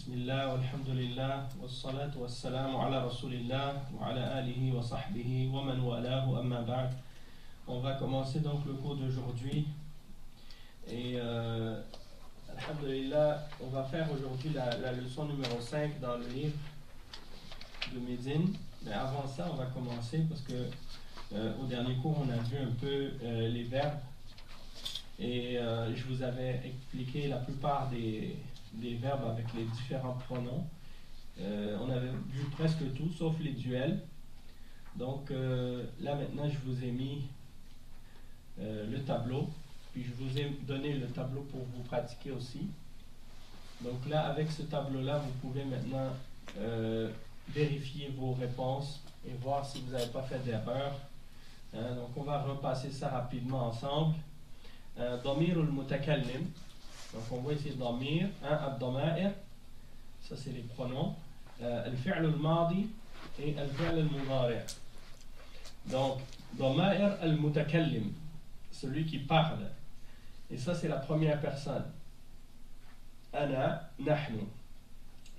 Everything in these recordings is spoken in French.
Bismillah, walhamdulillah, wassalatu wassalamu ala rasulillah, wa ala alihi wa sahbihi, wa man walahu, amma ba'd. On va commencer donc le cours d'aujourd'hui. Et alhamdulillah, on va faire aujourd'hui la leçon numéro 5 dans le livre de Médine. Mais avant ça, on va commencer parce que au dernier cours, on a vu un peu les verbes. Et je vous avais expliqué la plupart des verbes avec les différents pronoms. On avait vu presque tout, sauf les duels. Donc là maintenant, je vous ai mis le tableau. Puis je vous ai donné le tableau pour vous pratiquer aussi. Donc là, avec ce tableau-là, vous pouvez maintenant vérifier vos réponses et voir si vous n'avez pas fait d'erreur. Donc on va repasser ça rapidement ensemble. Damir al-mutakallim. Donc on voit ici damir, ad-dama'ir, ça c'est les pronoms, al-fi'l al-madi et al-fi'l al-mudari'. Donc dama'ir al-mutakallim, celui qui parle. Et ça c'est la première personne. Ana, nahnu.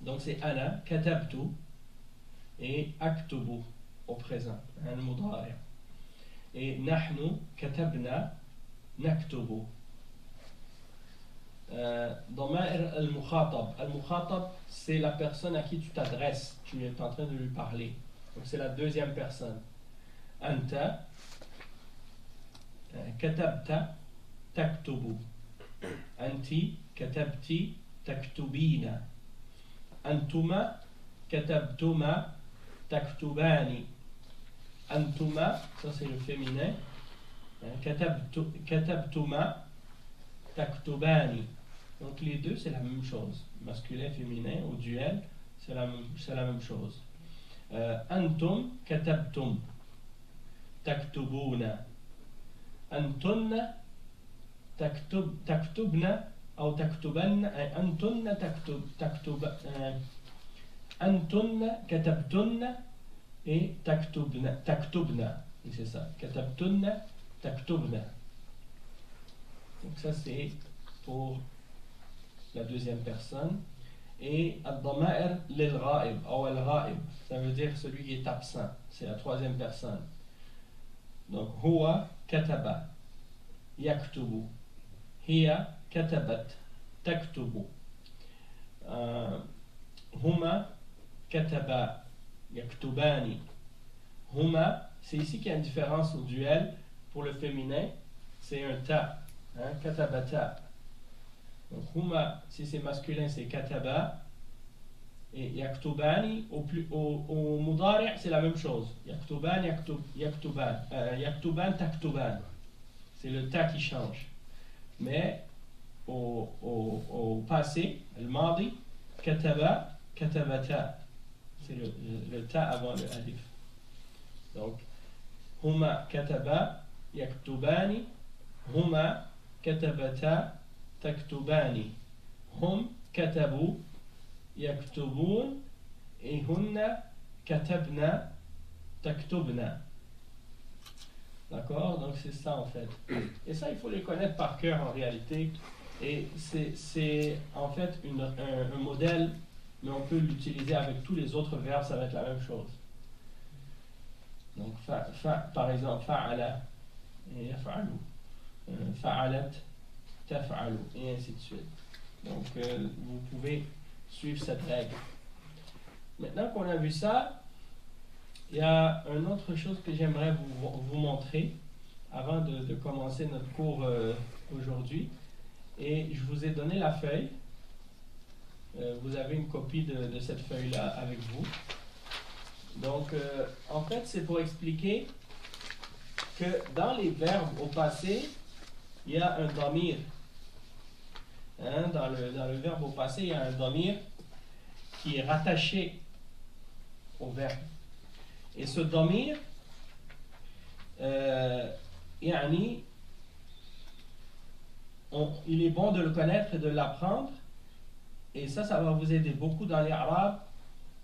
Donc c'est ana, katabtu et aktubu au présent, al-mudari'. Et nahnu, katabna, naktubu. Dama'ir al-mukhatab. Al-mukhatab, c'est la personne à qui tu t'adresses. Tu es en train de lui parler. Donc c'est la deuxième personne. Anta, katabta, taktubu. Anti, katabti, taktubina. Antuma, katabtuma, taktubani. Antuma, ça c'est le féminin. Katabtuma, taktubani. Donc les deux c'est la même chose. Masculin, féminin, au duel, c'est la même chose. Antum, katabtum, taktubuna. Antunna, taktubna, ou taktubanna. Antunna, antunna, katabtunna et taktubna. Et c'est ça. Katabtunna, taktubna. Donc ça c'est pour la deuxième personne. Et ad-dama'ir lil-ghaib ou al-ghaib, ça veut dire celui qui est absent. C'est la troisième personne. Donc huwa kataba yaktubu, hiya katabat taktubu, huma kataba yaktubani. Huma, c'est ici qu'il y a une différence au duel. Pour le féminin, c'est un ta. Katabata. Donc huma, si c'est masculin, c'est kataba. Et yaktubani, au mudari' c'est la même chose. Yaktuban, yaktuban. Yaktuban, taktuban. C'est le ta qui change. Mais au passé, le madi, kataba, katabata. C'est le ta avant le alif. Donc huma kataba, yaktubani. Huma katabata taktubani. Hum katabu yaktubun et hunna katabna taktubna. D'accord? Donc c'est ça en fait. Et ça il faut les connaître par cœur en réalité. Et c'est en fait un modèle, mais on peut l'utiliser avec tous les autres verbes, ça va être la même chose. Donc par exemple fa'ala et yaf'alu. Fa'alat, taf'alu, et ainsi de suite. Donc, vous pouvez suivre cette règle. Maintenant qu'on a vu ça, il y a une autre chose que j'aimerais vous montrer avant de commencer notre cours aujourd'hui. Et je vous ai donné la feuille. Vous avez une copie de cette feuille-là avec vous. Donc, en fait, c'est pour expliquer que dans les verbes au passé, il y a un damir. Dans le verbe au passé, il y a un damir qui est rattaché au verbe. Et ce damir, il est bon de le connaître et de l'apprendre. Et ça va vous aider beaucoup dans les arabes,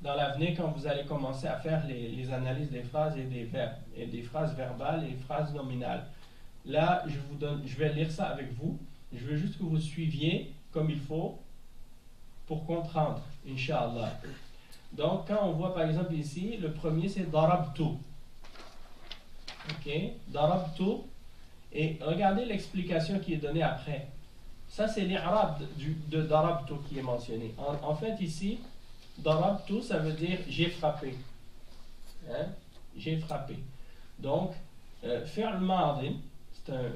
dans l'avenir, quand vous allez commencer à faire les analyses des phrases et des verbes, et des phrases verbales et des phrases nominales. Là, je vais lire ça avec vous. Je veux juste que vous suiviez comme il faut pour comprendre, Inch'Allah. Donc, quand on voit par exemple ici, le premier c'est darabtu. Ok, darabtu. Et regardez l'explication qui est donnée après. Ça, c'est l'irab de darabtu qui est mentionné. En fait, ici, darabtu, ça veut dire j'ai frappé. Hein? J'ai frappé. Donc, fi'l madin,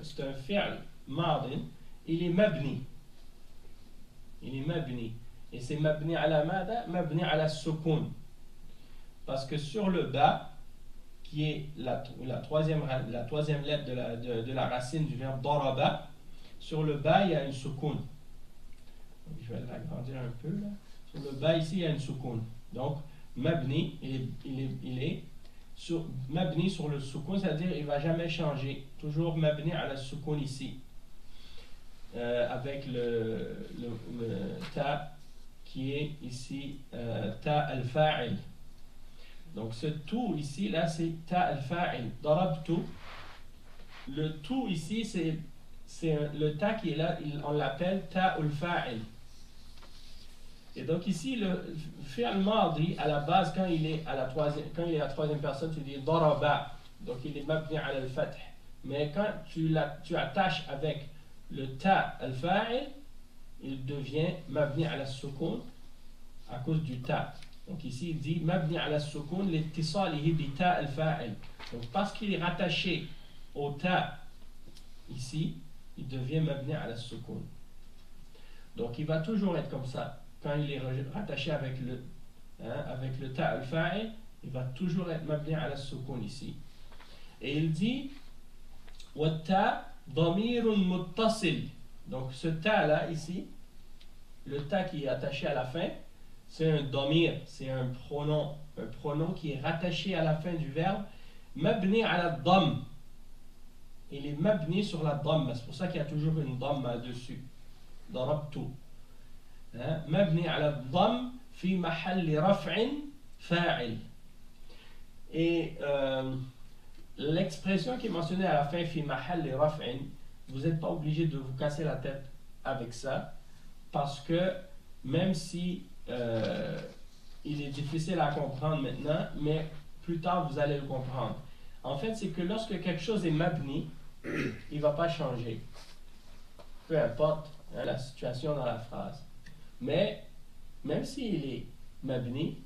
c'est un fi'l madin, il est mabni. Il est mabni. Et c'est mabni ala mada, mabni ala sukun. Parce que sur le bas, qui est la troisième lettre de la racine du verbe daraba, sur le bas, il y a une sukun. Je vais l'agrandir un peu là. Sur le bas, ici, il y a une sukun. Donc, mabni, il est sur, mabni sur le sukun, c'est-à-dire il ne va jamais changer. Toujours mabni à la sukun ici. Avec le ta qui est ici ta al-fa'il. Donc ce tout ici, là, c'est ta al-fa'il. Darabtu. Le tout ici, c'est le ta qui est là, on l'appelle ta al-fa'il. Et donc ici, le fi'l madi, à la base, quand il est à la troisième personne, tu dis daraba. Donc il est mabni ala al-fath. Mais quand tu attaches avec le ta al-fa'il, il devient mabni ala sukun à cause du ta. Donc ici, il dit mabni ala sukun l'ittisalihi bi ta al-fa'il. Donc parce qu'il est rattaché au ta ici, il devient mabni ala sukun. Donc il va toujours être comme ça. Quand il est rattaché avec le ta al-fa'il, il va toujours être mabni ala sukun ici. Et il dit wa ta damirun muttasil. Donc ce ta là ici, le ta qui est attaché à la fin, c'est un damir, c'est un pronom qui est rattaché à la fin du verbe, mabni ala dam. Il est mabni sur la dam, c'est pour ça qu'il y a toujours une dam dessus. Darabtu. مبني على الضم في محل رفع فاعل. Et l'expression qui est mentionnée à la fin في محل رفع, vous n'êtes pas obligé de vous casser la tête avec ça, parce que même si il est difficile à comprendre maintenant, mais plus tard vous allez le comprendre. En fait, c'est que lorsque quelque chose est mabni, il ne va pas changer. Peu importe la situation dans la phrase. Mais même s'il est mabni,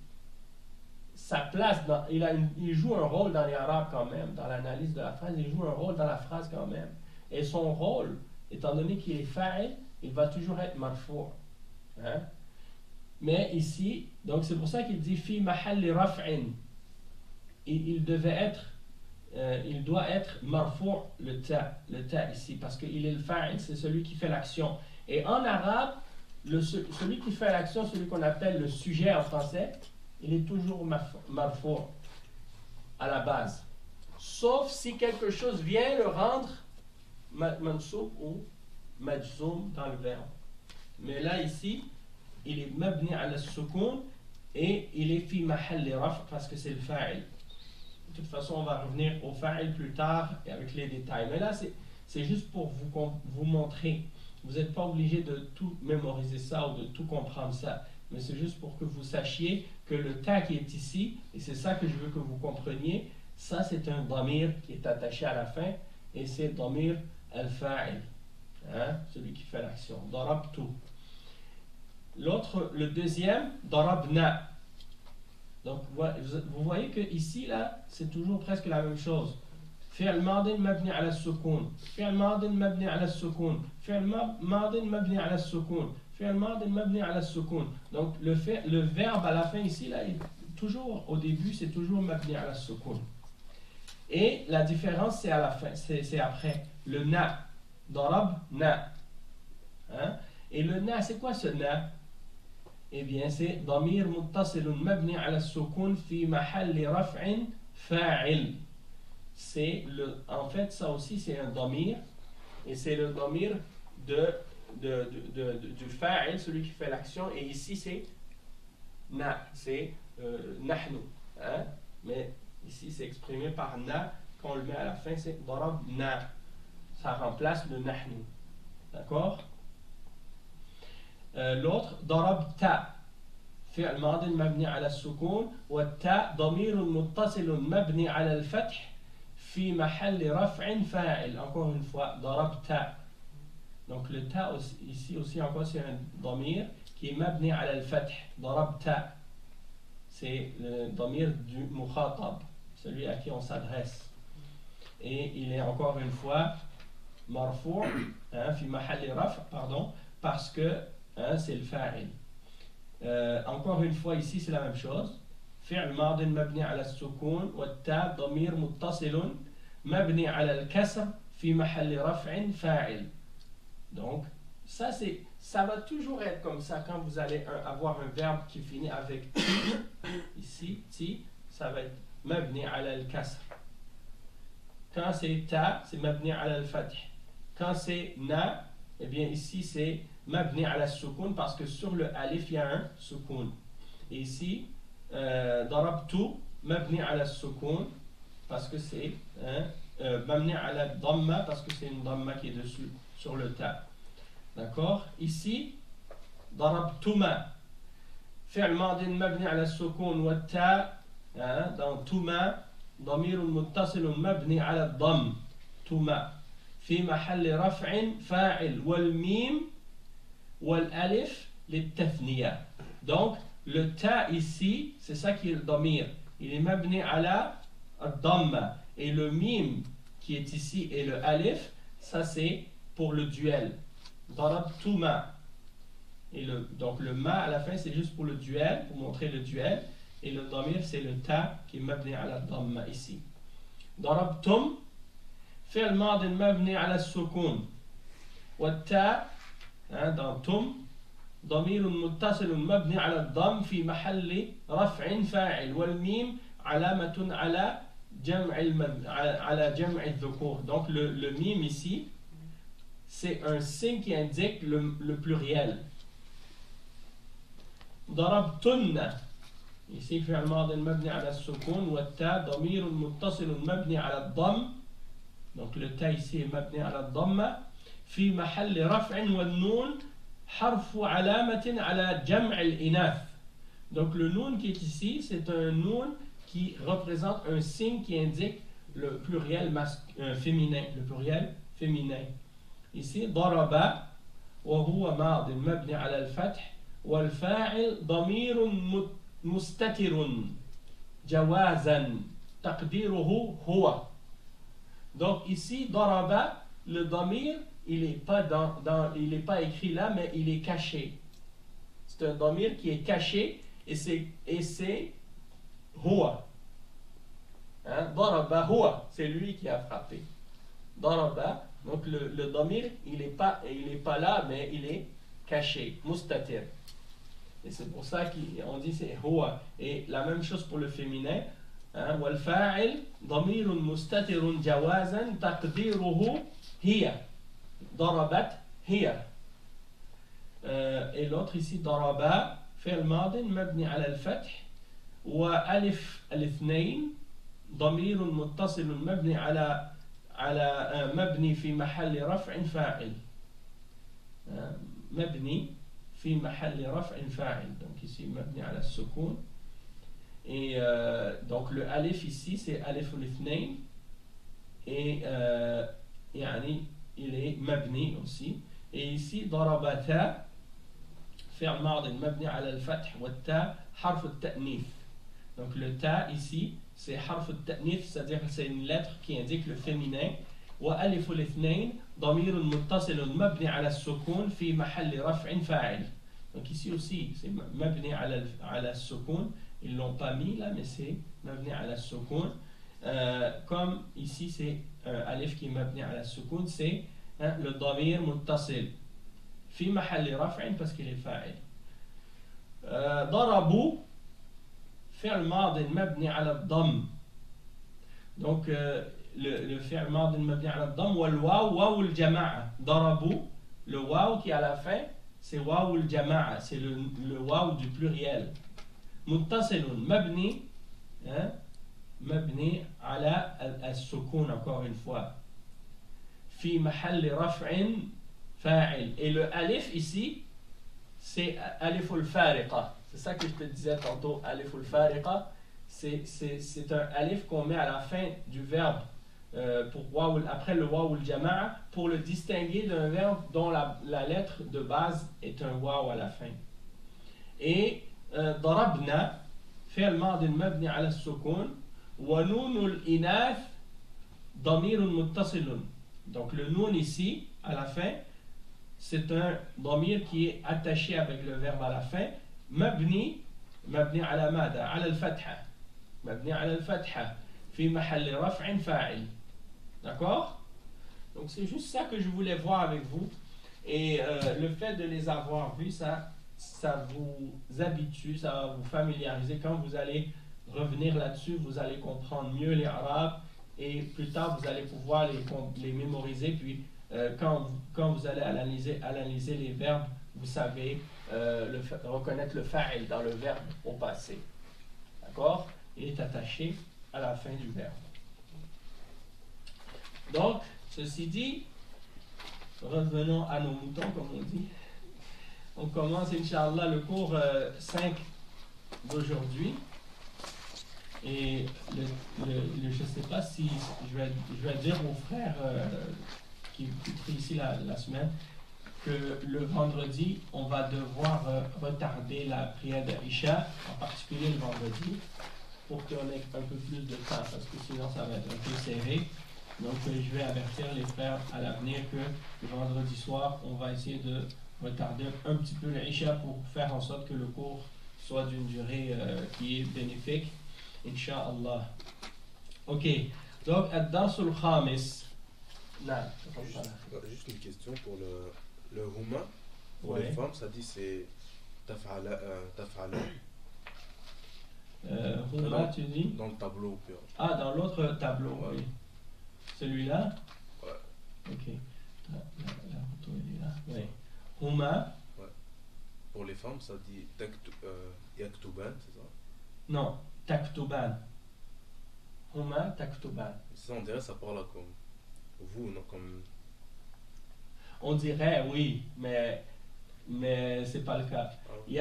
sa place, il joue un rôle dans les arabes quand même, dans l'analyse de la phrase, il joue un rôle dans la phrase quand même. Et son rôle, étant donné qu'il est fa'il, il va toujours être marfou'. Hein? Mais ici, donc c'est pour ça qu'il dit fi mahalli raf'in. Il doit être marfou' le ta ici, parce qu'il est le fa'il, c'est celui qui fait l'action. Et en arabe, celui qui fait l'action, celui qu'on appelle le sujet en français, il est toujours marfou' à la base. Sauf si quelque chose vient le rendre mansoub ou majzoum dans le verbe. Mais là, ici, il est mabni ala sukun et il est fi mahalli raf' parce que c'est le fa'il. De toute façon, on va revenir au fa'il plus tard et avec les détails. Mais là, c'est juste pour vous montrer. Vous n'êtes pas obligé de tout mémoriser ça ou de tout comprendre ça. Mais c'est juste pour que vous sachiez que le ta qui est ici, et c'est ça que je veux que vous compreniez, ça c'est un damir qui est attaché à la fin, et c'est damir al-fa'il, hein, celui qui fait l'action. Darabtu. Le deuxième, darabna. Donc vous voyez que ici, là, c'est toujours presque la même chose. فعل ماض مبني على السكون فعل ماض مبني على السكون فعل ماض مبني على السكون فعل ماض مبني على السكون. Donc le verbe à la fin ici là, toujours au début c'est toujours mabni ala sukun. Et la différence c'est à la fin, c'est après le na, darab na. Hein? Et le na, c'est quoi ce na? Eh bien c'est damir muttasilun mabni ala sukun fi mahalli raf'in fa'il. En fait, ça aussi, c'est un damir, et c'est le damir du fa'il, celui qui fait l'action, et ici, c'est na, c'est nahnu. Hein? Mais ici, c'est exprimé par na, quand on le met à la fin, c'est darab na. Ça remplace le nahnu. D'accord? l'autre ضربت فعل ماض مبني على السكون والتاء ضمير متصل مبني على الفتح في محل رفع فاعل. Encore une fois, ضربت. Donc le ta ici aussi encore c'est un ضمير qui est مبني على الفتح. ضربت, c'est le ضمير du مخاطب, celui à qui on s'adresse. Et il est encore une fois مرفوع في محل رفع, pardon, parce que c'est le fa'il. Encore une fois ici c'est la même chose. فعل ماض مبني على السكون والتاء ضمير متصل مبني على الكسر في محل رفع فاعل. Donc ça va toujours être comme ça quand vous allez avoir un verbe qui finit avec ti. Ici ti, ça va être مبني على الكسر. Quand c'est ta, c'est مبني على الفتح. Quand c'est na, eh bien ici c'est مبني على السكون parce que sur le alif il y a un سكون. Et ici ضربت مبني على السكون parce que c'est مبني على الضمة parce que c'est une ضمة qui est dessus sur le ta. D'accord? Ici ضربتما فعل ماض مبني على السكون والتاء dans تما ضمير متصل مبني على الضم تما في محل رفع فاعل والميم والالف للتثنية. Donc le ta ici c'est ça qui est le ضمير, il est مبني على الضمة, et le mim qui est ici et le alif ça c'est pour le duel. ضربتما. Et donc le ma à la fin c'est juste pour le duel, pour montrer le duel, et le ضمير c'est le ta qui est مبني على الضمة ici. ضربتم فعل ماض مبني على السكون والتاء dans تم ضمير متصل مبني على الضم في محل رفع فاعل والميم علامة على جمع الذكور. Donc le mime ici c'est un signe qui indique le pluriel. ضربتن ici فعل ماض مبني على السكون والتاء ضمير متصل مبني على الضم. Donc le ta ici est مبني على الضمة في محل رفع والنون حرف علامة على جمع الإناث. Donc le noun qui est ici c'est un noun qui représente un signe qui indique le pluriel féminin, le pluriel féminin. Ici ضرب وهو ماض مبني على الفتح والفاعل ضمير مستتر جوازا تقديره هو. Donc ici ضرب, le ضمير il n'est pas écrit là mais il est caché. C'est un ضمير qui est caché et c'est هو. ضرب هو, c'est lui qui a frappé. ضرب, donc le ضمير il n'est pas là mais il est caché, mustatir. Et c'est pour ça qu'on dit c'est huwa. Et la même chose pour le féminin. والفاعل ضمير مستتر جوازا تقديره هي. ضربت هي. Et l'autre ici ضرب فعل ماض مبني على الفتح وألف الاثنين ضمير متصل مبني على مبني في محل رفع فاعل. مبني في محل رفع فاعل. Donc ici مبني على السكون. Et donc le alif ici c'est alif الاثنين et يعني il est مبني aussi. Et ici ضربتا فعل ماض مبني على الفتح والتاء حرف التأنيث. Donc le ta ici c'est حرف التأنيث, c'est-à-dire que c'est une lettre qui indique le féminin. وألف الاثنين ضمير متصل مبني على السكون في محل رفع فاعل. Donc ici aussi c'est مبني على السكون, ils l'ont pas mis là mais c'est مبني على السكون. Comme ici c'est alif qui est مبني على السكون, c'est le ضمير متصل في محل رفع parce qu'il est فاعل. ضربوا فعل ماض مبني على الضم. Donc le fi'l madi mabni ala ad-damm wal waw waw al-jama'a. Darabu, le waw qui est à la fin c'est waw al-jama'a, c'est le waw du pluriel. Muttasilun mabni mabni ala al-sukun, encore une fois, fi mahalli raf'in fa'il. Et le alif ici c'est alif al-fariqa. C'est ça que je te disais tantôt, alif al-fariqa. C'est un alif qu'on met à la fin du verbe après le waw al-jama'a pour le distinguer d'un verbe dont la lettre de base est un waw à la fin. Et darabna, fi'l madi mabni ala al-sukun, wa nun al-inath damir muttasilun. Donc le nun ici, à la fin, c'est un damir qui est attaché avec le verbe à la fin. Mabni ala mada, ala al-fatha. Mabni ala al-fatha. Fi mahalli raf'in fa'il. D'accord? Donc c'est juste ça que je voulais voir avec vous. Et le fait de les avoir vus, ça vous habitue, ça va vous familiariser. Quand vous allez revenir là-dessus, vous allez comprendre mieux les arabes. Et plus tard, vous allez pouvoir les mémoriser. Puis, quand vous allez analyser les verbes, vous savez reconnaître le fa'il dans le verbe au passé. D'accord? Il est attaché à la fin du verbe. Donc, ceci dit, revenons à nos moutons, comme on dit. On commence, Inch'Allah, le cours 5 d'aujourd'hui. Et je ne sais pas si je vais dire aux frères qui étaient ici la semaine que le vendredi, on va devoir retarder la prière d'Isha, en particulier le vendredi, pour qu'on ait un peu plus de temps, parce que sinon ça va être un peu serré. Donc je vais avertir les frères à l'avenir que le vendredi soir, on va essayer de retarder un petit peu l'Isha pour faire en sorte que le cours soit d'une durée qui est bénéfique. Inch'Allah. Ok. Donc, ad-darsul khamis. Juste une question pour le huma. Pour les femmes, ça dit c'est taf'ala. Huma, tu dis? Dans le tableau. Ah, dans l'autre tableau, ouais. Oui. Celui-là? Ouais. Ok. La photo, elle est là. Oui. Huma. Ouais. Pour les femmes, ça dit yaktuban, c'est ça? Non. Taktuban. Huma taktuban. Ça, on dirait ça parle comme vous, non comme. On dirait oui, mais c'est pas le cas. Ah. Il y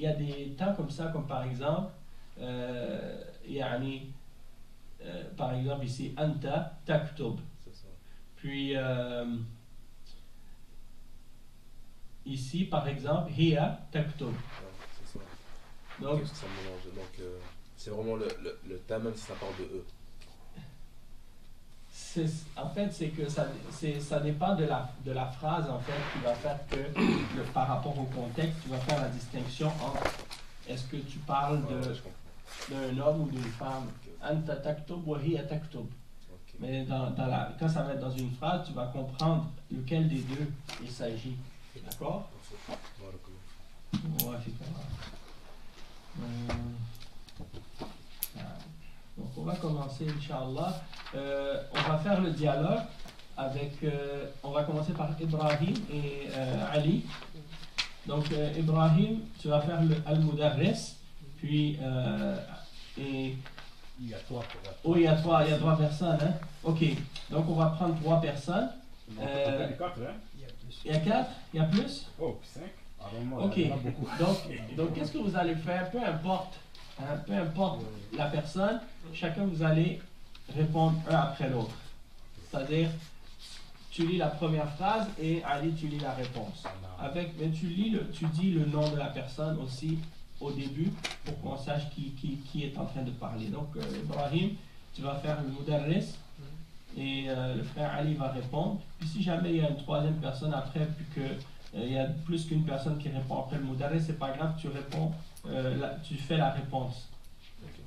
a des temps comme ça, comme par exemple, par exemple ici, anta taktub. C'est ça. Puis ici, par exemple, hiya taktub. Ouais, c'est ça. Donc, ça mélange. Donc, c'est vraiment le thème, même si ça parle de eux. En fait, c'est que ça dépend de la phrase, en fait, qui va faire que, par rapport au contexte, tu vas faire la distinction entre est-ce que tu parles d'un homme ou d'une femme. Anta taktub wa hiya taktub. Mais quand ça va être dans une phrase, tu vas comprendre lequel des deux il s'agit. D'accord? Ouais, c'est donc on va commencer, Inch'Allah. On va faire le dialogue avec. On va commencer par Ibrahim et Ali. Donc Ibrahim, tu vas faire le Al-Mudarris, puis et. Il y a trois. Oh, il y a trois personnes, hein? Ok, donc on va prendre trois personnes. Il y a quatre, hein? Il y a quatre? Il y a plus? Oh, 5. Ok, donc qu'est-ce que vous allez faire? Peu importe la personne, chacun vous allez répondre un après l'autre. C'est-à-dire, tu lis la première phrase et Ali, tu lis la réponse. Mais tu dis le nom de la personne aussi au début pour qu'on sache qui est en train de parler. Donc, Ibrahim, tu vas faire le mudarris et le frère Ali va répondre. Puis si jamais il y a une troisième personne après, puis qu'il y a plus qu'une personne qui répond après le mudarris, c'est pas grave, tu réponds, tu fais la réponse. Okay.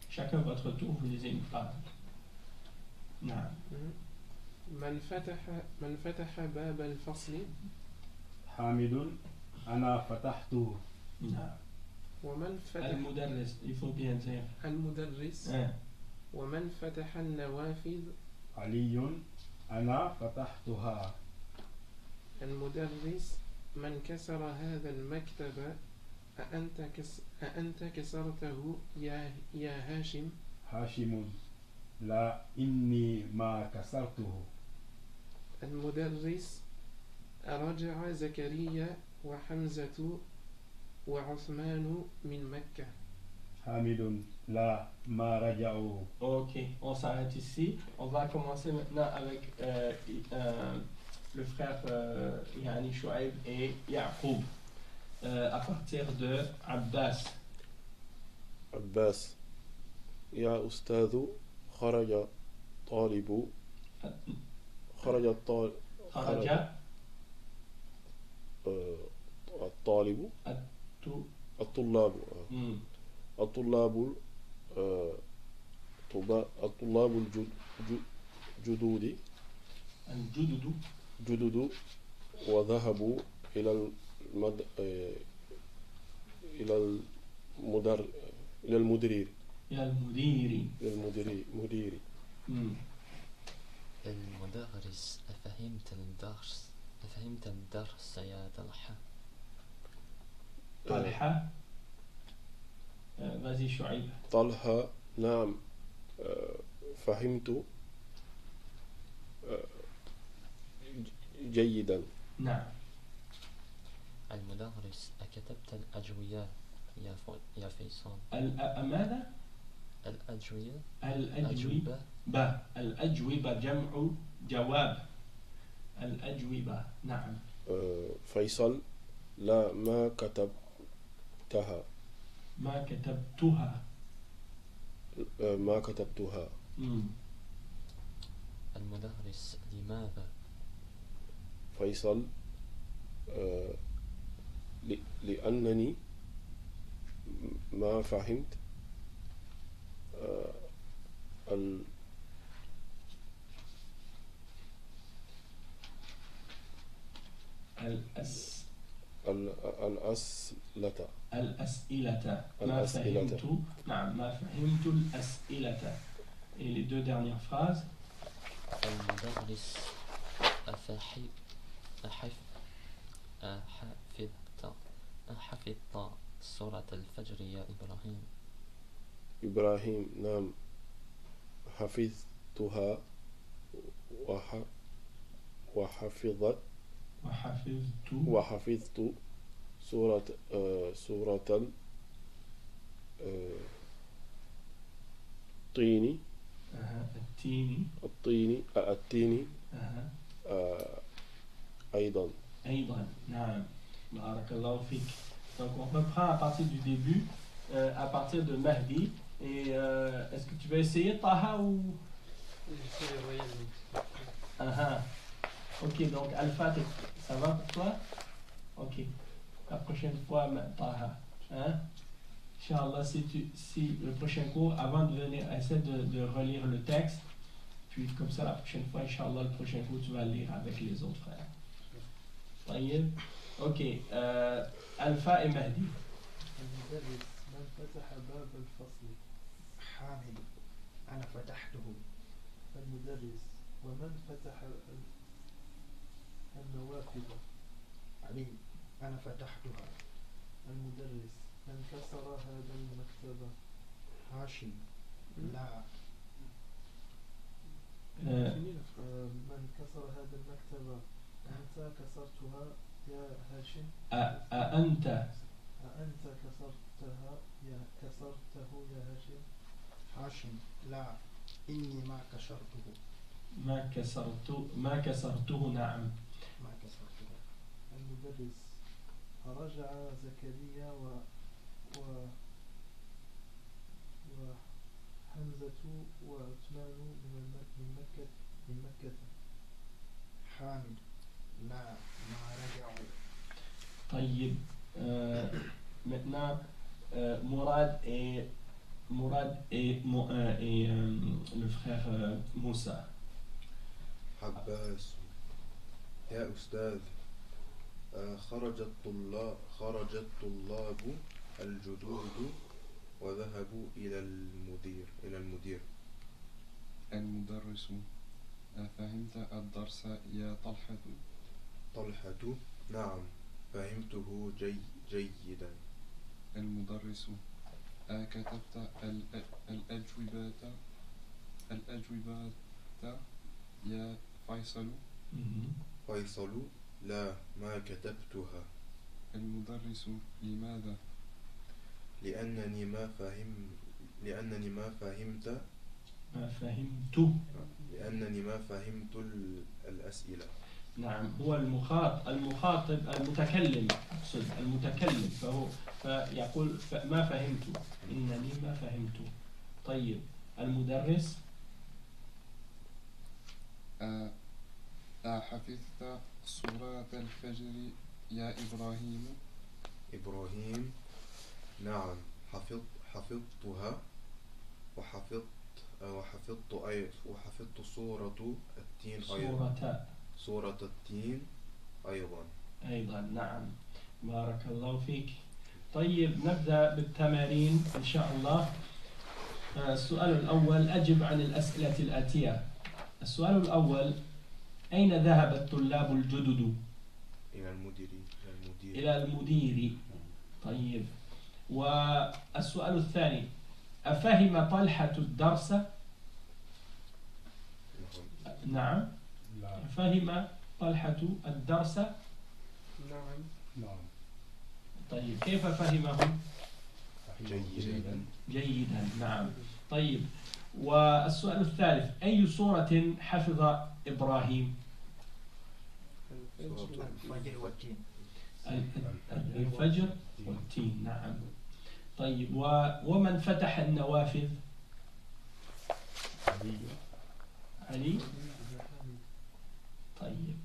Chacun votre tour, vous lisez une phrase. نعم. من فتح باب الفصل حامد أنا فتحته. نعم. ومن فتح المدرس il faut bien dire. المدرس. ومن فتح النوافذ. علي أنا فتحتها. المدرس من كسر هذا المكتب أأنت كسرته يا هاشم؟ هاشم لا إني ما كسرته. المدرس رجع زكريا وحمزة وعثمان من مكة. حامد لا ما رجعوا. Ok, on s'arrête ici. On va commencer maintenant avec le frère Yani Shuaib et Yaqub à partir de Abbas. عباس يا أستاذ خرج طالب خرج الطالب خرج الطالب الطلاب الطلاب الطلاب الجدد جدد وذهبوا إلى إلى المدير المدرس أفهمت الدرس يا طلحة؟ طلحة vas-y شعيب. طلحة نعم فهمت جيدا. نعم. المدرس أكتبت الأجوبة يا فيصل؟ ماذا؟ الأجوبة الأجوبة جمع جواب. الأجوبة نعم. فيصل لا ما كتبتها. ما كتبتها. المدرس لماذا؟ فيصل لأنني ما فهمت الأسئلة ما فهمت. نعم ما فهمت الأسئلة. Et les deux dernières phrases. المدرس أحفظت سورة الفجر يا إبراهيم نعم حفظتها وحفظت سورة الطين أيضا. نعم. Barakallahu fik. Donc on reprend à partir du début, à partir de Mahdi. Et est-ce que tu veux essayer Taha ou... Ok, donc Al-Fatih, ça va pour toi? Ok. La prochaine fois, Taha. Hein? Inch'Allah, si le prochain cours, avant de venir, essaie de relire le texte. Puis comme ça, la prochaine fois, Inch'Allah, le prochain cours, tu vas le lire avec les autres frères. طيب. Ok. Alpha et Mahdi. المدرس من فتح باب الفصل؟ حامد أنا فتحته. المدرس ومن فتح النوافذ؟ علي أنا فتحتها. المدرس من كسر هذا المكتب؟ هاشم لا. من كسر هذا المكتب؟ أنت كسرتها يا هاشم. أنت كسرته يا هاشم. هاشم لا إني ما كسرته. ما كسرته نعم. ما كسرته. المدرس رجع زكريا وحمزة وعثمان من مكة. حامد لا ما رجعوا. طيب. Maintenant Mourad et le frère Moussa. عباس يا أستاذ خرج الطلاب الجدد وذهبوا إلى المدير. المدرس فهمت الدرس يا طلحة؟ نعم فهمته جيدا. المدرس كتبت الأجوبة يا فيصل؟ فيصل لا ما كتبتها. المدرس لماذا؟ لأنني ما فهمت ما فهمت. لأنني ما فهمت الأسئلة. نعم، هو المخاطب المتكلم، أقصد المتكلم، فيقول ما فهمت، إنني ما فهمت. طيب المدرس أحفظت سورة الفجر يا إبراهيم؟ إبراهيم نعم حفظتها وحفظت سورة التين أيضا. سورة التين أيضا. نعم، بارك الله فيك. طيب نبدأ بالتمارين إن شاء الله. السؤال الأول، أجب عن الأسئلة الآتية. السؤال الأول، أين ذهب الطلاب الجدد؟ إلى المدير. طيب، والسؤال الثاني، أفهم طلحة الدرس؟ نعم. فهم طلحة الدرس؟ نعم. طيب، كيف فهمه؟ جيدا. نعم. طيب، والسؤال الثالث، أي سورة حفظ إبراهيم؟ الفجر والتين. الفجر والتين. نعم. طيب، ومن فتح النوافذ؟ علي. طيب،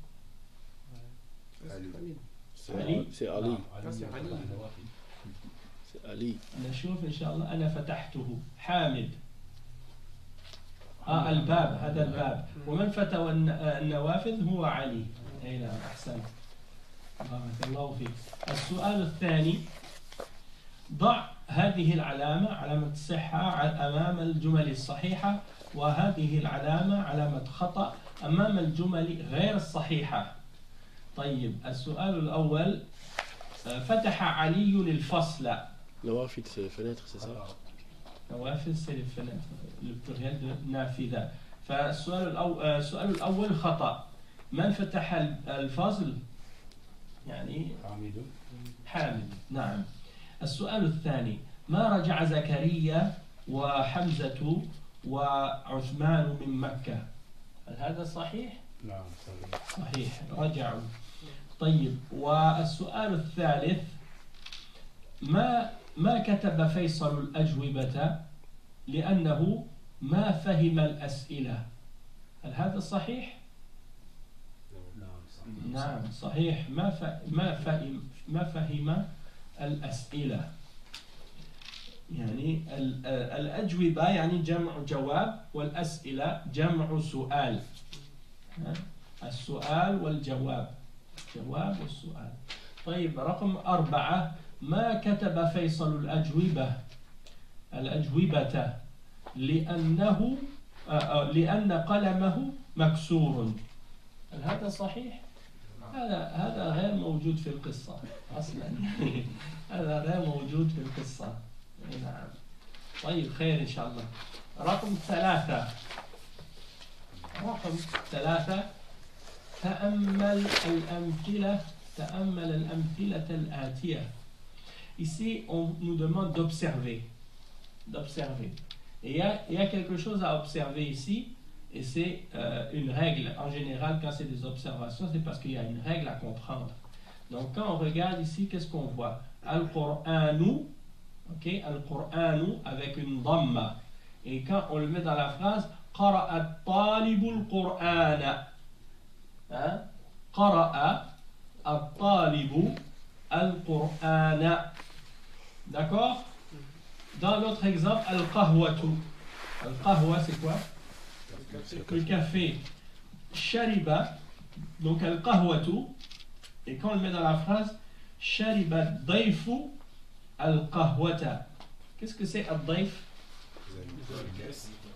علي. نشوف إن شاء الله. أنا فتحته. حامد. الباب، هذا الباب. ومن فتح النوافذ هو علي. أي نعم، أحسنت، بارك الله فيك. السؤال الثاني، ضع هذه العلامة، علامة الصحة، أمام الجمل الصحيحة، وهذه العلامة علامة خطأ أمام الجمل غير الصحيحة. طيب، السؤال الأول، فتح علي الفصل. نوافذ c'est fenêtre, c'est ça? نوافذ c'est les fenêtres, le pluriel de نافذة. فالسؤال الأول خطأ. من فتح الفصل؟ يعني حامد. نعم. السؤال الثاني، ما رجع زكريا وحمزة وعثمان من مكة؟ هل هذا صحيح؟ نعم صحيح، رجعوا. طيب، والسؤال الثالث، ما كتب فيصل الأجوبة لأنه ما فهم الأسئلة؟ هل هذا صحيح؟ نعم صحيح، ما فهم الأسئلة. يعني الأجوبة يعني جمع جواب، والأسئلة جمع سؤال. السؤال والجواب، جواب والسؤال. طيب، رقم 4، ما كتب فيصل الأجوبة لأن قلمه مكسور؟ هل هذا صحيح؟ هذا غير موجود في القصة أصلا. هذا غير موجود في القصة. نعم. طيب، خير إن شاء الله. رقم 3، تأمل الأمثلة الآتية. Ici, on nous demande d'observer. Et il y a quelque chose à observer ici, et c'est une règle. En général, quand c'est des observations, c'est parce qu'il y a une règle à comprendre. Donc, quand on regarde ici, qu'est-ce qu'on voit? Al-Qur'anu, ok, Al-Qur'anu avec une dhamma. Et quand on le met dans la phrase, قرأ الطالب القرآن. قرأ الطالب القرآن. D'accord? Dans l'autre exemple, al-qahwatu. Al-qahwa, c'est quoi? Le café. Shariba, donc al-qahwatu. Et quand on le met dans la phrase, shariba daifu al-qahwata. Qu'est-ce que c'est al-daif?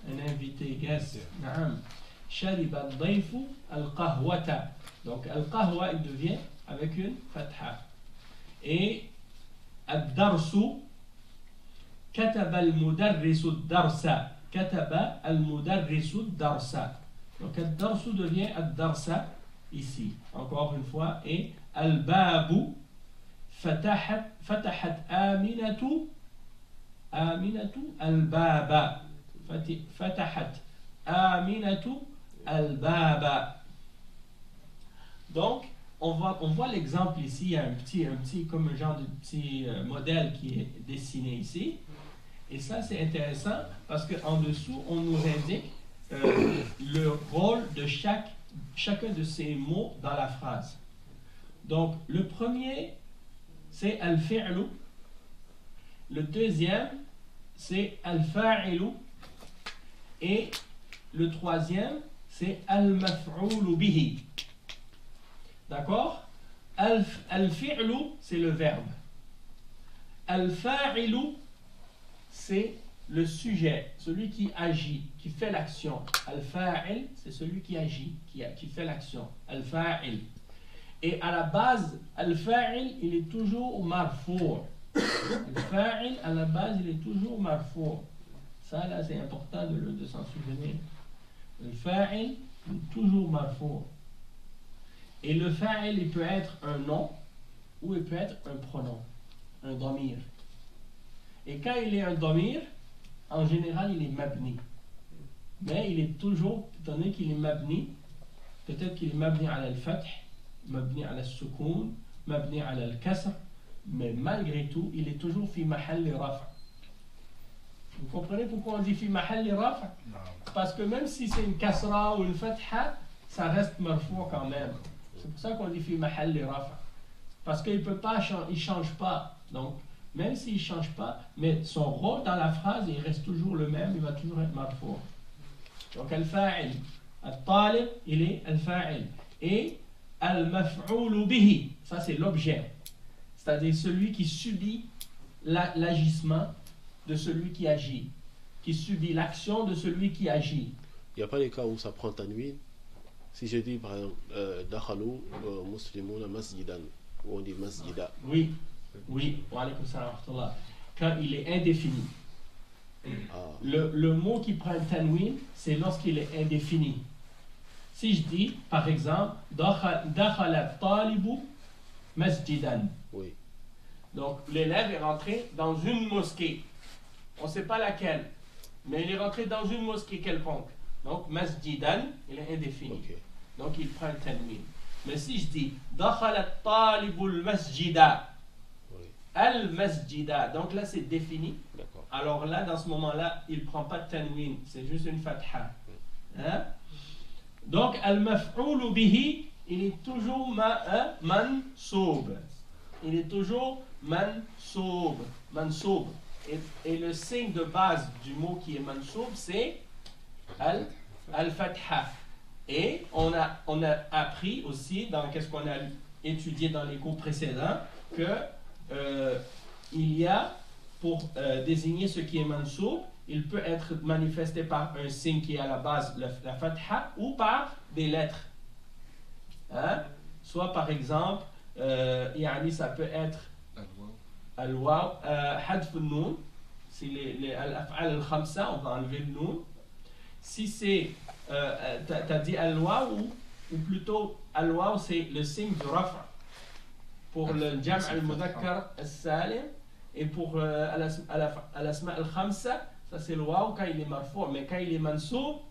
Un invité, guest. Naam. Shariba daifu al-qahwata. Donc al-qahwa, il devient avec une fatha. Et al-darsu, كتب المدرس الدرس. كتب المدرس الدرس. Donc الدرس devient الدرس ici. Encore une fois. Et الباب فتحت آمنة الباب. فتحت آمنة الباب. Donc, on voit l'exemple ici, il y a un petit comme un genre de petit modèle qui est dessiné ici. Et ça, c'est intéressant parce qu'en dessous, on nous indique le rôle de chacun de ces mots dans la phrase. Donc, le premier, c'est al-fi'lu. Le deuxième, c'est al-fa'ilu. Et le troisième, c'est al-maf'ulu bihi. D'accord? Al-fi'lu, c'est le verbe. Al-fa'ilu, c'est le sujet, celui qui agit, qui fait l'action. Al-fa'il, c'est celui qui agit, qui fait l'action. Al-fa'il. Et à la base, al-fa'il, il est toujours marfour. Al-fa'il, à la base, il est toujours marfour. Ça, là, c'est important de s'en souvenir. Al-fa'il, il est toujours marfour. Et le fa'il, il peut être un nom ou il peut être un pronom, un damir. Et quand il est un damir, en général, il est mabni. Mais il est toujours, étant donné qu'il est mabni, peut-être qu'il est mabni à al-fath, mabni à al-sukoun, mabni à al-kasr, mais malgré tout, il est toujours fi mahal raf'. Vous comprenez pourquoi on dit fi mahal raf'? Parce que même si c'est une kasra ou une fatha, ça reste marfou quand même. C'est pour ça qu'on dit fi mahal raf'. Parce qu'il peut pas, il change pas. Donc, même s'il ne change pas, mais son rôle dans la phrase, il reste toujours le même, il va toujours être marfou. Donc, al-fa'il, al-talib, il est al-fa'il. Et al-maf'oul bihi, ça c'est l'objet. C'est-à-dire celui qui subit l'agissement de celui qui agit, qui subit l'action de celui qui agit. Il n'y a pas des cas où ça prend tanwin. Si je dis par exemple, dakhalou muslimuna masjidan, ou on dit masjida. Oui, wa alaykoum salam wa rahmatullah. Quand il est indéfini. Le mot qui prend tanwin, c'est lorsqu'il est indéfini. Si je dis, par exemple, dakhala talibu masjidan. Oui. Donc, l'élève est rentré dans une mosquée. On ne sait pas laquelle, mais il est rentré dans une mosquée quelconque. Donc, masjidan, il est indéfini. Okay. Donc, il prend le tanwin. Mais si je dis dakhala talibul masjida, Oui. al-masjida, donc là c'est défini. D'accord. Alors là, dans ce moment-là, il ne prend pas de tanwin, c'est juste une fatha. Hein? Donc, al-maf'oul bihi, il est toujours mansoub. Il est toujours mansoub. Et le signe de base du mot qui est mansoub, c'est al-fatha. Et on a appris aussi, dans qu'est-ce qu'on a étudié dans les cours précédents, que il y a, pour désigner ce qui est mansoub, il peut être manifesté par un signe qui est à la base la fatha ou par des lettres. Hein? Soit par exemple, ça peut être al-waw, hadf al-noun, c'est les al-af'al al-khamsa, on va enlever le noun. Si c'est, t'as dit al-waw ou plutôt al-waw, c'est le signe du raf' pour le jam' al-mudakkar al-salim, et pour al-asma' al-khamsa, ça c'est le waw quand il est marfou', mais quand il est mansoub,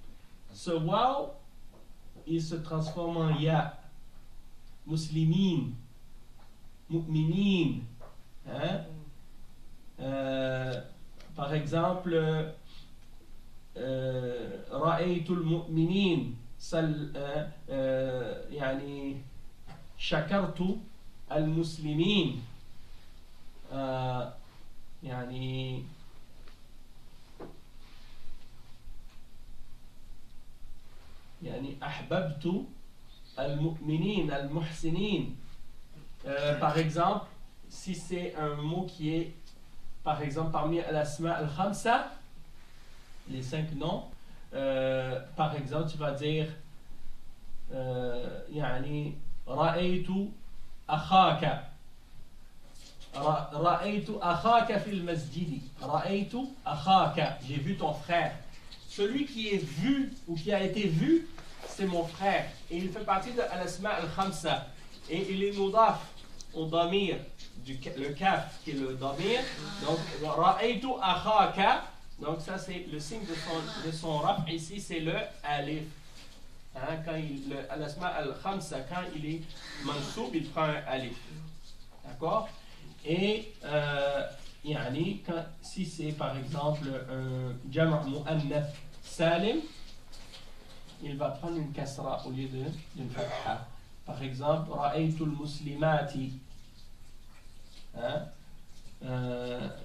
ce waw, il se transforme en ya. Muslimin, mu'minin. Hein? Par exemple, رأيت المؤمنين يعني شكرت المسلمين يعني أحببت المؤمنين المحسنين. Par exemple, si c'est un mot qui est par exemple parmi al-asma al-khamsa, les 5 noms, par exemple tu vas dire يعني رأيت أخاك في المسجد. رأيت أخاك, j'ai vu ton frère. Celui qui est vu ou qui a été vu, c'est mon frère, et il fait partie de al-asma al-khamsa, et il est mudaf au damir. le kaf qui est le damir. Donc, ra'aytu akhaka. Donc, ça, c'est le signe de son raf. Ici, c'est le alif. Hein, quand al-asma al-khamsa, quand il est mansoub, il prend un alif. D'accord? Et, yani, si c'est par exemple un jama' mu'annath salim, il va prendre une kasra au lieu d'une fatha. Par exemple, ra'aytu al-muslimati. Hein?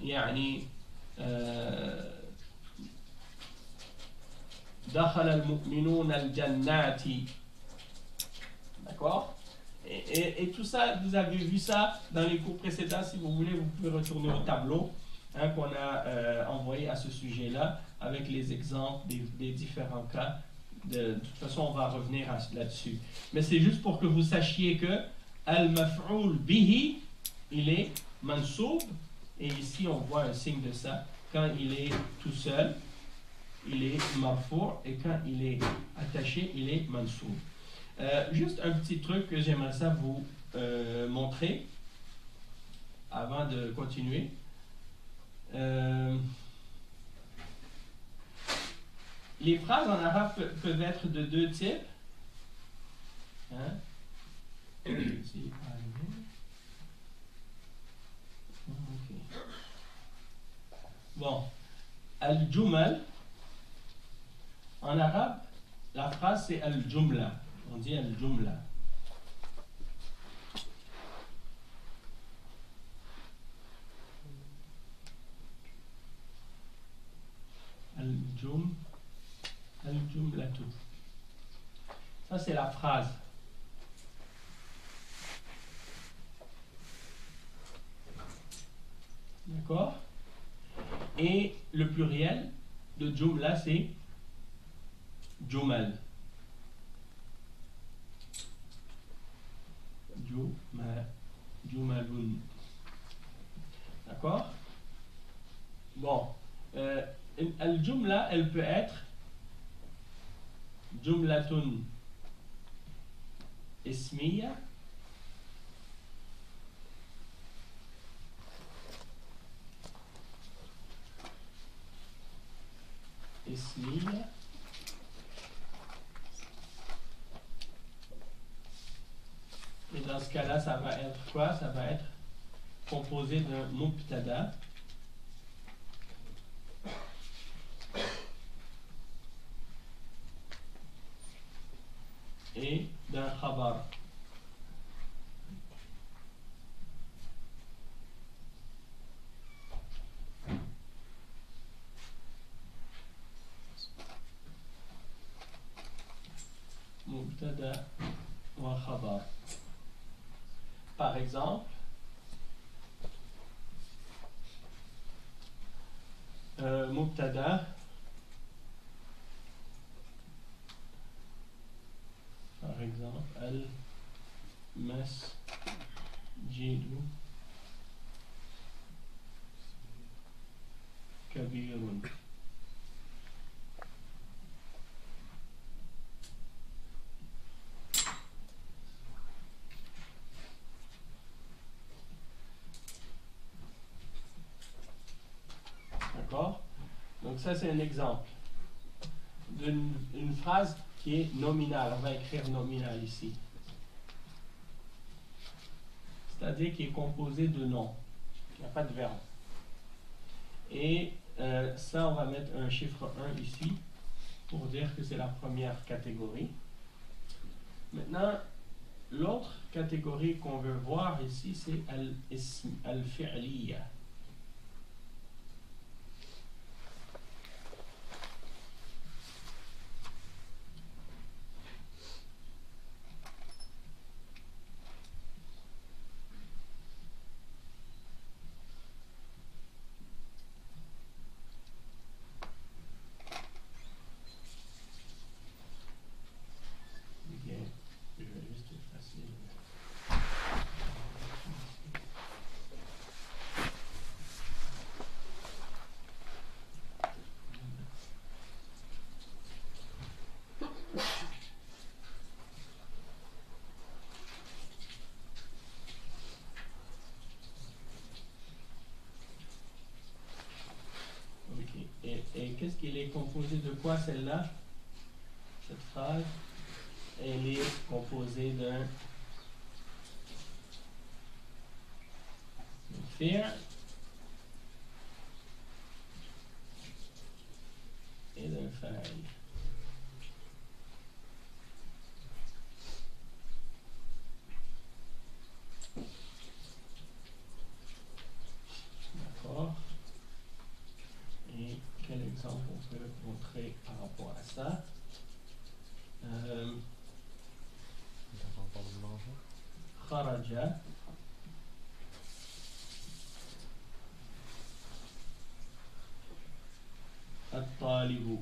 يعني دخل المؤمنون الجنات. D'accord? Et tout ça, vous avez vu ça dans les cours précédents. Si vous voulez, vous pouvez retourner au tableau qu'on a envoyé à ce sujet-là avec les exemples des différents cas. De toute façon, on va revenir là-dessus. Mais c'est juste pour que vous sachiez que al-maf'oul bihi, il est mansoub. Et ici, on voit un signe de ça. Quand il est tout seul, il est marfou', et quand il est attaché, il est mansoub. Juste un petit truc que j'aimerais ça vous montrer avant de continuer. Les phrases en arabe peuvent être de deux types. Hein? Okay. Bon, al-jumal, en arabe, la phrase c'est al-jumla. On dit al-jumla. Al-jumlatu. Ça c'est la phrase. D'accord? Et le pluriel de jumla, c'est jumal. Jumalun. D'accord? Bon. Al-jumla, elle peut être jumlatun ismiya, ismiya, et dans ce cas-là, ça va être quoi? Ça va être composé d'un mubtada et d'un khabar. Mubtada wa khabar. Par exemple, mubtada, par exemple, al-masjidu kabirun. D'accord? Donc ça c'est un exemple d'une phrase qui est nominale. On va écrire nominal ici. C'est-à-dire qui est composée de noms. Il n'y a pas de verbe. Et ça, on va mettre un chiffre 1 ici pour dire que c'est la première catégorie. Maintenant, l'autre catégorie qu'on veut voir ici, c'est al-fi'liya. qu'est-ce qu'il est composé de quoi celle-là? Cette phrase, elle est composée d'un fi'l et d'un fa'il. D'accord. Et quel exemple on peut montrer par rapport à ça? Kharaja at-talibu.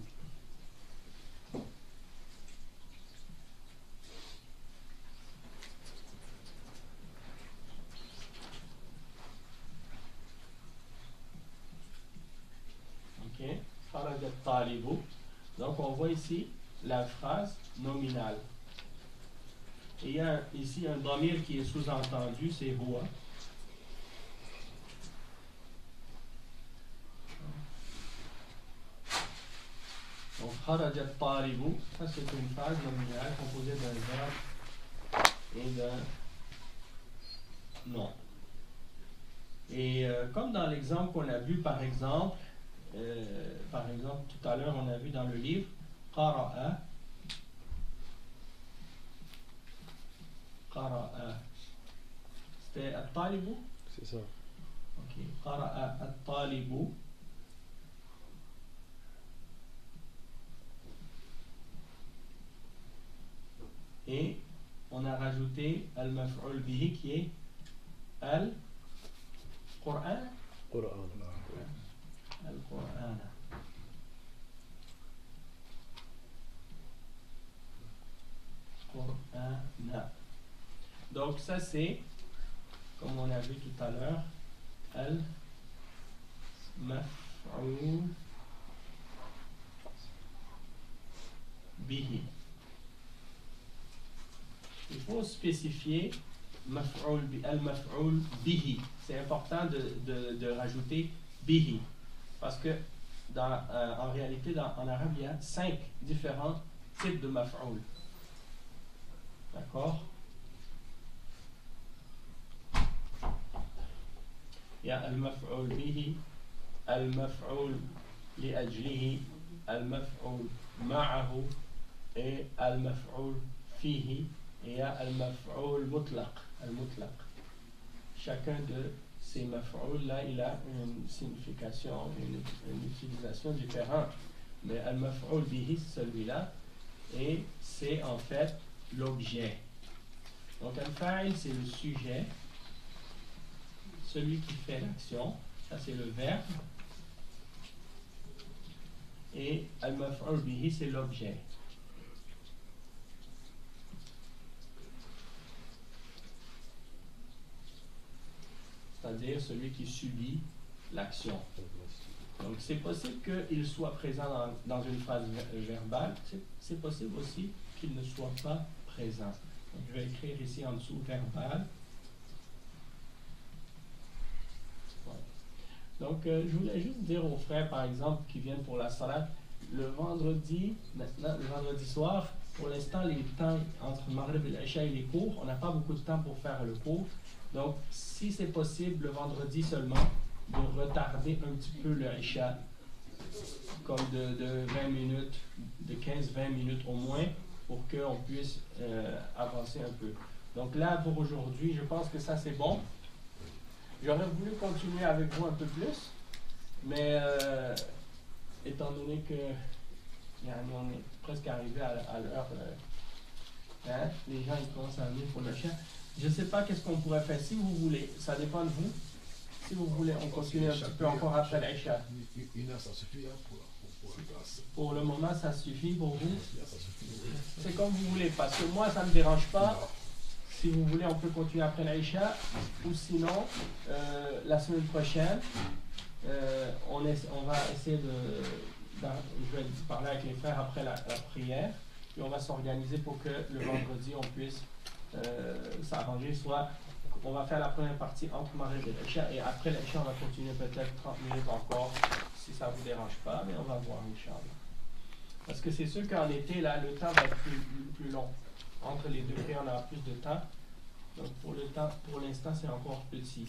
Ok, kharaja at-talibu. Donc on voit ici la phrase nominale. Et il y a ici un dhamir qui est sous-entendu, c'est huwa. Donc, kharaja at-talibu, ça c'est une phrase nominale composée d'un verbe et d'un nom. Et comme dans l'exemple qu'on a vu, par exemple, tout à l'heure, on a vu dans le livre, qara'a. C'était at-talibu? C'est ça. Ok. Qara'a at-talibu. Et on a rajouté al-maf'ul bihi qui est al-Qur'an. Al-Qur'an. Qur'ana. Donc ça c'est, comme on a vu tout à l'heure, al-maf'ul bihi. Il faut spécifier al-maf'ul bihi. C'est important de rajouter bihi. Parce que en réalité, en arabe, il y a 5 différents types de maf'ul. D'accord? Il y a al-maf'ul bihi, al-maf'ul li ajlihi, al-maf'ul ma'ahu et al-maf'ul fihi. Et il y a al-maf'ul mutlaq, al-mutlaq. Chacun de ces maf'ul là, il a une signification, une utilisation différente. Mais al-maf'ul bihi, celui-là, et c'est en fait l'objet. Donc al-fa'il, c'est le sujet, celui qui fait l'action, ça c'est le verbe. Et al-maf'ul bihi, c'est l'objet. C'est-à-dire celui qui subit l'action. Donc c'est possible qu'il soit présent dans une phrase verbale, c'est possible aussi qu'il ne soit pas présent. Donc je vais écrire ici en dessous verbal. Voilà. Donc je voulais juste dire aux frères par exemple qui viennent pour la salat, le vendredi, maintenant le vendredi soir, pour l'instant les temps entre Maghrib et l'Isha il est court, on n'a pas beaucoup de temps pour faire le cours. Donc, si c'est possible, le vendredi seulement, de retarder un petit peu le Isha, comme de 20 minutes, de 15-20 minutes au moins, pour qu'on puisse avancer un peu. Donc là, pour aujourd'hui, je pense que ça c'est bon. J'aurais voulu continuer avec vous un peu plus, mais étant donné que on est presque arrivé à l'heure, les gens ils commencent à venir pour le Isha. Je ne sais pas qu'est-ce qu'on pourrait faire. Si vous voulez, ça dépend de vous. Si vous voulez, on continue un petit peu encore après l'Aïcha. Une heure, ça suffit pour le moment, ça suffit pour vous. C'est comme vous voulez, parce que moi, ça ne me dérange pas. Si vous voulez, on peut continuer après l'Aïcha. Ou sinon, la semaine prochaine, on va essayer je vais parler avec les frères après la prière. Puis on va s'organiser pour que le vendredi, on puisse s'arranger, soit on va faire la première partie entre Maghrib et l'Isha et après l'Isha on va continuer peut-être 30 minutes encore si ça ça ne vous dérange pas, mais on va voir, Inch'Allah. Parce que c'est sûr qu'en été, là, le temps va être plus long. Entre les deux prières, on a plus de temps. Donc pour l'instant, c'est encore petit.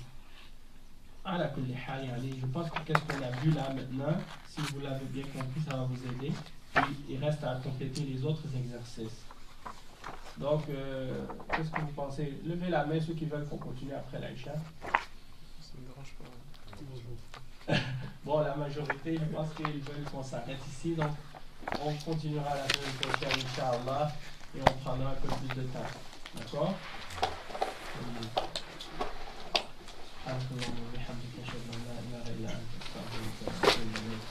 À la kulli hal, je pense que qu'est-ce qu'on a vu là maintenant, si vous l'avez bien compris, ça va vous aider. Puis il reste à compléter les autres exercices. Donc, qu'est-ce que vous pensez? Levez la main ceux qui veulent qu'on continue après l'Aïcha. Ça me dérange pas. Bon, la majorité, je pense qu'ils veulent qu'on s'arrête ici. Donc, on continuera la semaine prochaine, Inch'Allah, et on prendra un peu plus de temps. D'accord? سبحانك اللهم وبحمدك اشهد ان لا اله الا انت استغفرك واتوب اليك